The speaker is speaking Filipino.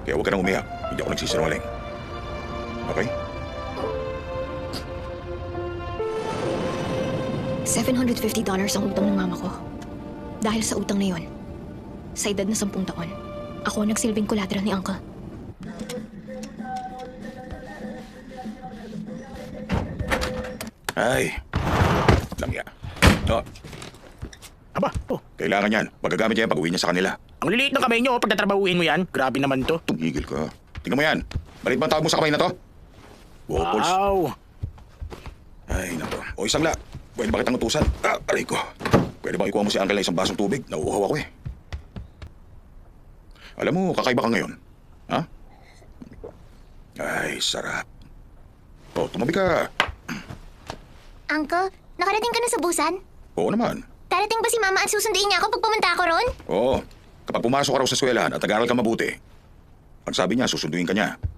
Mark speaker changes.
Speaker 1: Kaya huwag ka nang umiyak. Hindi ako nagsisinungaling. Okay?
Speaker 2: $750 ang utang ng mama ko. Dahil sa utang na yon, sa edad na 10 taon, ako ang nagsilbing collateral ni Uncle.
Speaker 1: Ay. Lamya. Oh,
Speaker 3: Aba,
Speaker 1: kailangan yan. Magagamit niya yan pag-uwi niya sa kanila.
Speaker 3: ang liliit ng kamay nyo pagtatrabahuin mo yan. Grabe naman to.
Speaker 1: Tumigil ka. Tingnan mo yan. Balit ba ang tawag mo sa kamay na to? Waffles.
Speaker 3: Wow.
Speaker 1: Ay, naku. O isang la. Pwede ba kitang utusan? Aray ko. Pwede ba ikuha mo si Uncle ng isang basong tubig? Nauuhaw ako eh. Alam mo, kakaiba ka ngayon. Ha? Ay, sarap. O, tumabi ka.
Speaker 4: Uncle, nakarating ka na sa Busan?
Speaker 1: Oo naman.
Speaker 4: Darating ba si Mama at susunduin niya ako pag pumunta ako ron?
Speaker 1: Oo. Kapag pumasok ka raw sa eskwelahan at nag-aral ka mabuti, ang sabi niya, susunduin ka niya.